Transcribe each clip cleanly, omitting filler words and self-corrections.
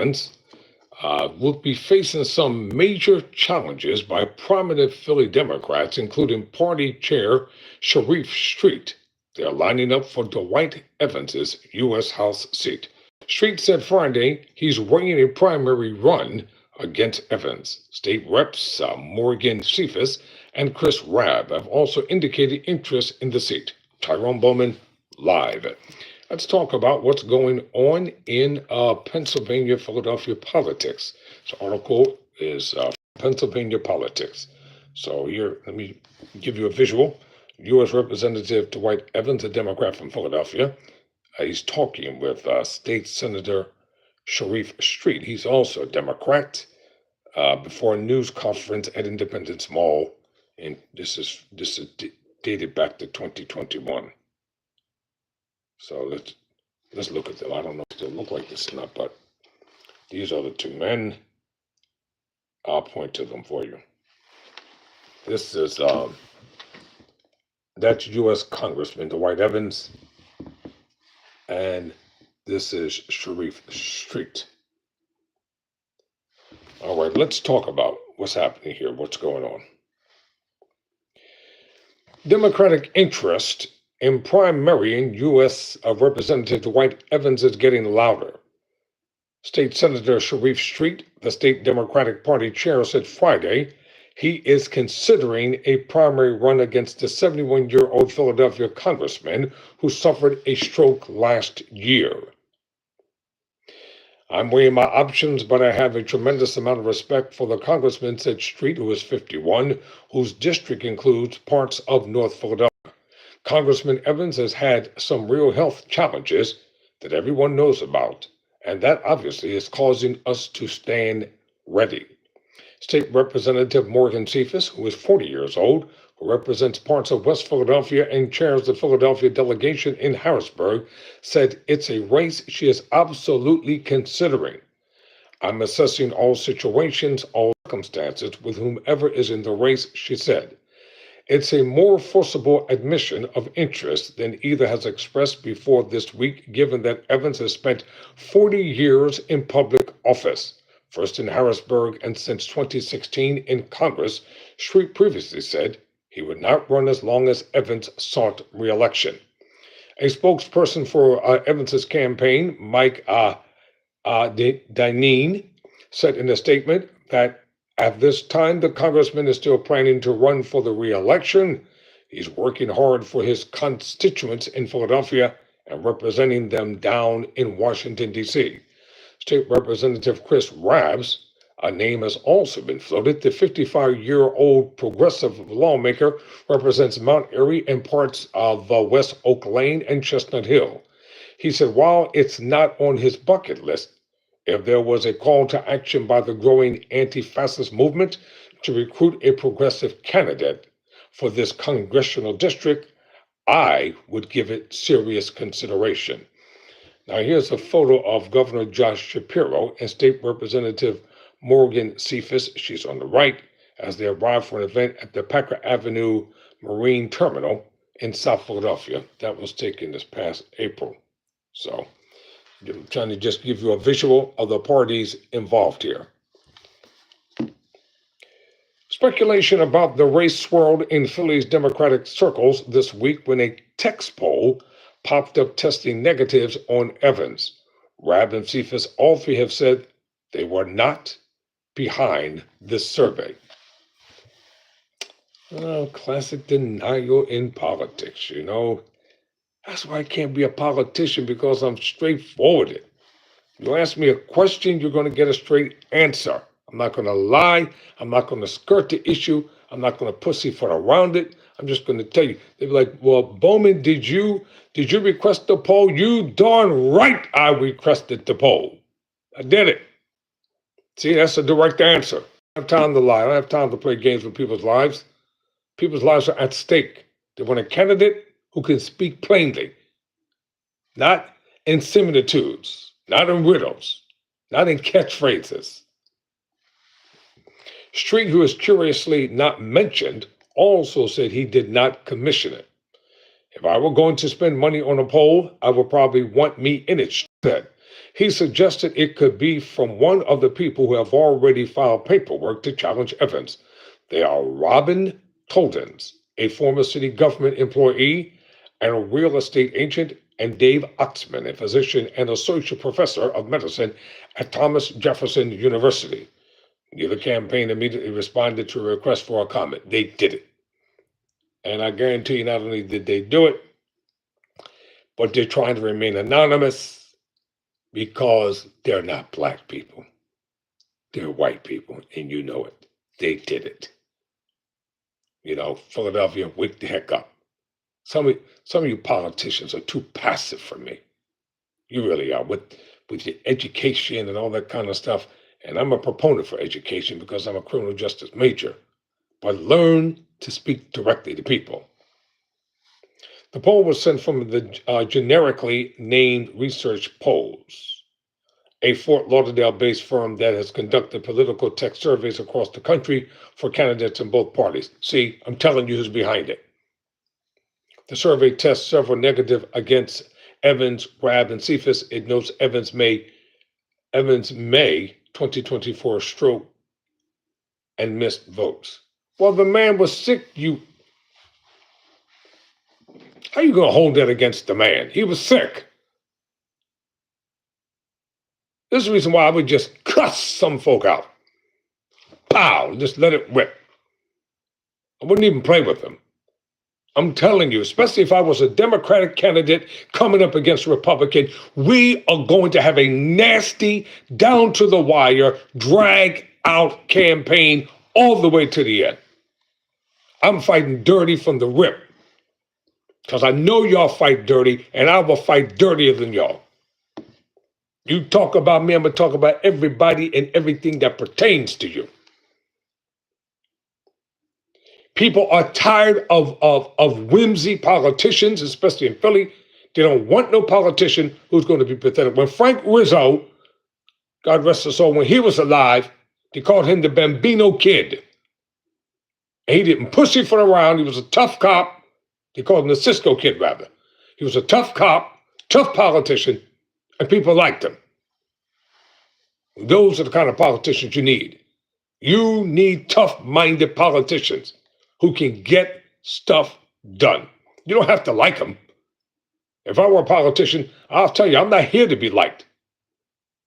Evans will be facing some major challenges by prominent Philly Democrats, including party chair Sharif Street. They're lining up for Dwight Evans's U.S. House seat. Street said Friday he's weighing a primary run against Evans. State reps Morgan Cephas and Chris Rabb have also indicated interest in the seat. Tyrone Bowman, live. Let's talk about what's going on in Pennsylvania, Philadelphia politics. This article is Pennsylvania politics. So here, let me give you a visual. U.S. Representative Dwight Evans, a Democrat from Philadelphia, he's talking with State Senator Sharif Street. He's also a Democrat before a news conference at Independence Mall, and this is dated back to 2021. So let's look at them. I don't know if they look like this or not, but these are the two men. I'll point to them for you. This is that's U.S. Congressman Dwight Evans, and this is Sharif Street. All right, let's talk about what's happening here, what's going on. Democratic interest in primarying U.S. Representative Dwight Evans is getting louder. State Senator Sharif Street, the state Democratic Party chair, said Friday he is considering a primary run against the 71-year-old Philadelphia congressman who suffered a stroke last year. I'm weighing my options, but I have a tremendous amount of respect for the congressman, said Street, who is 51, whose district includes parts of North Philadelphia. Congressman Evans has had some real health challenges that everyone knows about, and that obviously is causing us to stand ready. State Representative Morgan Cephas, who is 40 years old, who represents parts of West Philadelphia and chairs the Philadelphia delegation in Harrisburg, said it's a race she is absolutely considering. I'm assessing all situations, all circumstances with whomever is in the race, she said. It's a more forcible admission of interest than either has expressed before this week, given that Evans has spent 40 years in public office. First in Harrisburg and since 2016 in Congress, Street previously said he would not run as long as Evans sought re-election. A spokesperson for Evans's campaign, Mike Dineen, said in a statement that at this time the congressman is still planning to run for the re-election. He's working hard for his constituents in Philadelphia and representing them down in Washington, D.C. State Representative Chris Rabb's a name has also been floated. The 55-year-old progressive lawmaker represents Mount Airy and parts of West Oak Lane and Chestnut Hill. He said while it's not on his bucket list, if there was a call to action by the growing anti-fascist movement to recruit a progressive candidate for this congressional district, I would give it serious consideration. Now, here's a photo of Governor Josh Shapiro and State Representative Morgan Cephas, she's on the right, as they arrive for an event at the Packer Avenue Marine Terminal in South Philadelphia. That was taken this past April. So, I'm trying to just give you a visual of the parties involved here. Speculation about the race swirled in Philly's Democratic circles this week when a text poll popped up testing negatives on Evans. Rabb and Cephas, all three have said they were not behind this survey. Classic denial in politics, you know. That's why I can't be a politician, because I'm straightforward. You ask me a question, you're going to get a straight answer. I'm not going to lie. I'm not going to skirt the issue. I'm not going to pussyfoot around it. I'm just going to tell you. They'd be like, well, Bowman, did you request the poll? You darn right I requested the poll. I did it. See, that's a direct answer. I don't have time to lie. I don't have time to play games with people's lives. People's lives are at stake. They want a candidate who can speak plainly, not in similitudes, not in riddles, not in catchphrases. Street, who is curiously not mentioned, also said he did not commission it. If I were going to spend money on a poll, I would probably want me in it, she said. He suggested it could be from one of the people who have already filed paperwork to challenge Evans. They are Robin Toldens, a former city government employee and a real estate agent, and Dave Oxman, a physician and associate professor of medicine at Thomas Jefferson University. Neither campaign immediately responded to a request for a comment. They did it. And I guarantee you, not only did they do it, but they're trying to remain anonymous because they're not black people. They're white people, and you know it. They did it. Philadelphia, wake the heck up. Some of you politicians are too passive for me. You really are with your education and all that kind of stuff. And I'm a proponent for education because I'm a criminal justice major. But learn to speak directly to people. The poll was sent from the generically named Research Polls, a Fort Lauderdale-based firm that has conducted political tech surveys across the country for candidates in both parties. See, I'm telling you who's behind it. The survey tests several negative against Evans, Grab, and Cephas. It notes Evans May 2024 stroke and missed votes. Well, the man was sick. How you going to hold that against the man? He was sick. This is the reason why I would just cuss some folk out. Pow, just let it rip. I wouldn't even play with them. I'm telling you, especially if I was a Democratic candidate coming up against a Republican, we are going to have a nasty, down to the wire, drag out campaign all the way to the end. I'm fighting dirty from the rip because I know y'all fight dirty, and I will fight dirtier than y'all. You talk about me, I'm going to talk about everybody and everything that pertains to you. People are tired of whimsy politicians, especially in Philly. They don't want no politician who's going to be pathetic. When Frank Rizzo, God rest his soul, when he was alive, they called him the Bambino Kid. And he didn't pussyfoot around. He was a tough cop. They called him the Cisco Kid, rather. He was a tough cop, tough politician, and people liked him. Those are the kind of politicians you need. You need tough-minded politicians who can get stuff done. You don't have to like them. If I were a politician, I'll tell you, I'm not here to be liked.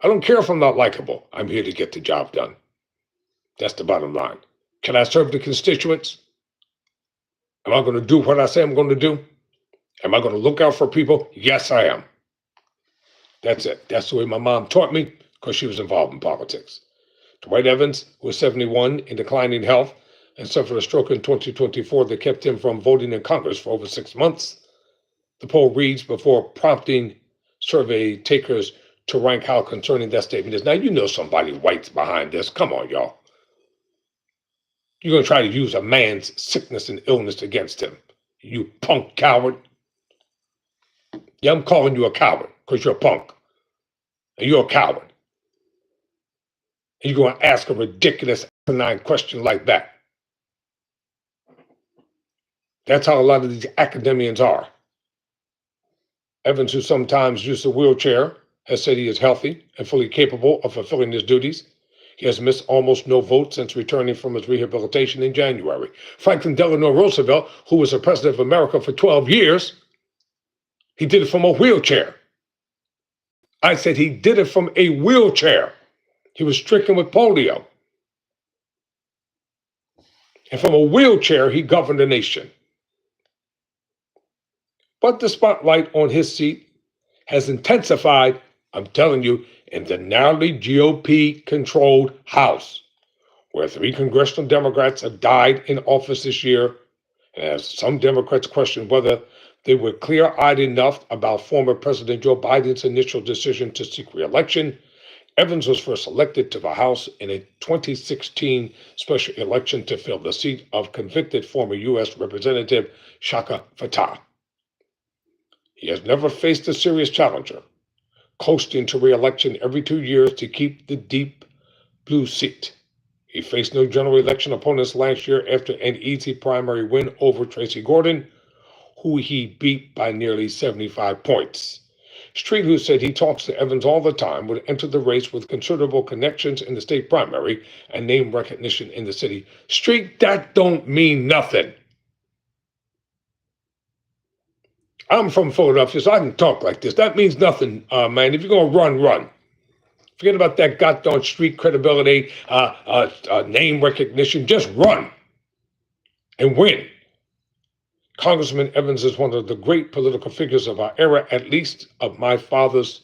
I don't care if I'm not likable. I'm here to get the job done. That's the bottom line. Can I serve the constituents? Am I going to do what I say I'm going to do? Am I going to look out for people? Yes, I am. That's it. That's the way my mom taught me because she was involved in politics. Dwight Evans was 71 in declining health and suffered a stroke in 2024 that kept him from voting in Congress for over 6 months. The poll reads before prompting survey takers to rank how concerning that statement is. Now, you know somebody white's behind this. Come on, y'all. You're going to try to use a man's sickness and illness against him. You punk coward. Yeah, I'm calling you a coward because you're a punk. And you're a coward. And you're going to ask a ridiculous asinine question like that. That's how a lot of these academians are. Evans, who sometimes uses a wheelchair, has said he is healthy and fully capable of fulfilling his duties. He has missed almost no votes since returning from his rehabilitation in January. Franklin Delano Roosevelt, who was the president of America for 12 years, he did it from a wheelchair. I said he did it from a wheelchair. He was stricken with polio. And from a wheelchair, he governed the nation. But the spotlight on his seat has intensified, I'm telling you, in the narrowly GOP-controlled House, where 3 congressional Democrats have died in office this year, and as some Democrats question whether they were clear-eyed enough about former President Joe Biden's initial decision to seek re-election. Evans was first elected to the House in a 2016 special election to fill the seat of convicted former U.S. Representative Shaka Fattah. He has never faced a serious challenger, coasting to re-election every 2 years to keep the deep blue seat. He faced no general election opponents last year after an easy primary win over Tracy Gordon, who he beat by nearly 75 points. Street, who said he talks to Evans all the time, would enter the race with considerable connections in the state primary and name recognition in the city. Street, that don't mean nothing. I'm from Philadelphia, so I can talk like this. That means nothing, man. If you're going to run, run. Forget about that goddamn street credibility, name recognition. Just run and win. Congressman Evans is one of the great political figures of our era, at least of my father's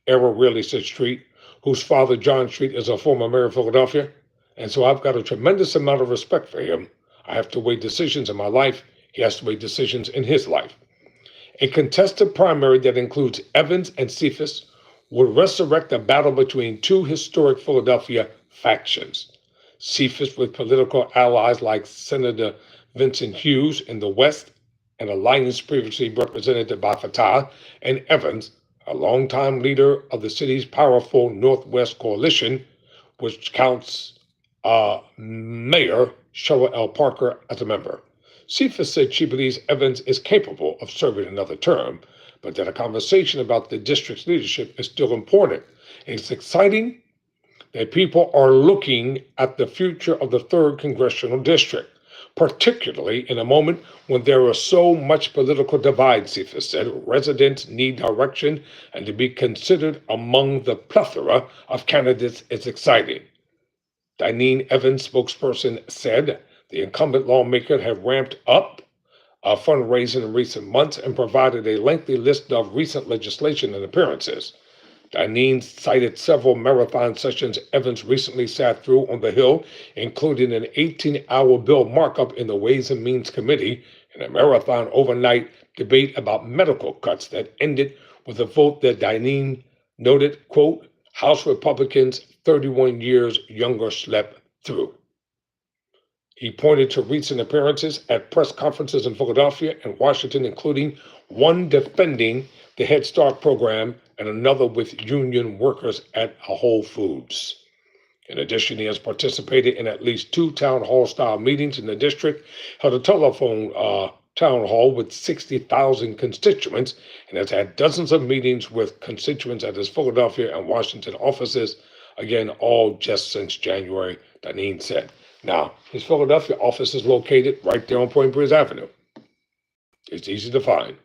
era, really, said Street, whose father, John Street, is a former mayor of Philadelphia. And so I've got a tremendous amount of respect for him. I have to weigh decisions in my life. He has to weigh decisions in his life. A contested primary that includes Evans and Cephas would resurrect a battle between two historic Philadelphia factions. Cephas with political allies like Senator Vincent Hughes in the West, an alliance previously represented by Fatah, and Evans, a longtime leader of the city's powerful Northwest Coalition, which counts Mayor Cheryl L. Parker as a member. Cephas said she believes Evans is capable of serving another term, but that a conversation about the district's leadership is still important. It's exciting that people are looking at the future of the 3rd Congressional District, particularly in a moment when there is so much political divide, Cephas said. Residents need direction, and to be considered among the plethora of candidates is exciting. Dineen Evans, spokesperson, said the incumbent lawmaker had ramped up fundraising in recent months and provided a lengthy list of recent legislation and appearances. Dineen cited several marathon sessions Evans recently sat through on the Hill, including an 18-hour bill markup in the Ways and Means Committee and a marathon overnight debate about medical cuts that ended with a vote that Dineen noted, quote, House Republicans 31 years younger slept through. He pointed to recent appearances at press conferences in Philadelphia and Washington, including one defending the Head Start program and another with union workers at Whole Foods. In addition, he has participated in at least 2 town hall-style meetings in the district, held a telephone town hall with 60,000 constituents, and has had dozens of meetings with constituents at his Philadelphia and Washington offices, again, all just since January, Dineen said. Now, his Philadelphia office is located right there on Point Breeze Avenue. It's easy to find.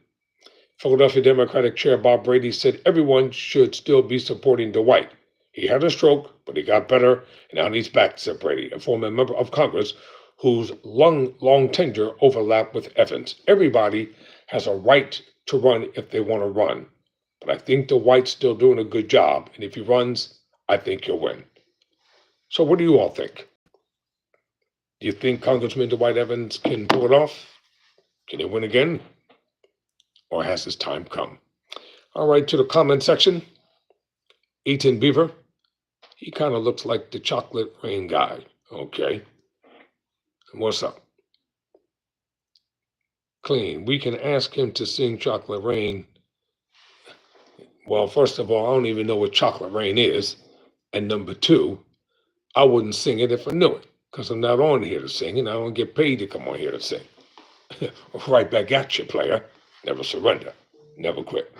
Philadelphia Democratic Chair Bob Brady said everyone should still be supporting Dwight. He had a stroke, but he got better, and now he's back, said Brady, a former member of Congress whose long tenure overlapped with Evans. Everybody has a right to run if they want to run, but I think Dwight's still doing a good job, and if he runs, I think he'll win. So what do you all think? Do you think Congressman Dwight Evans can pull it off? Can he win again? Or has his time come? All right, to the comment section. Eaton Beaver. He kind of looks like the Chocolate Rain guy. Okay. And what's up? Clean. We can ask him to sing Chocolate Rain. Well, first of all, I don't even know what Chocolate Rain is. And number 2, I wouldn't sing it if I knew it, because I'm not on here to sing, and I don't get paid to come on here to sing. Right back at you, player. Never surrender. Never quit.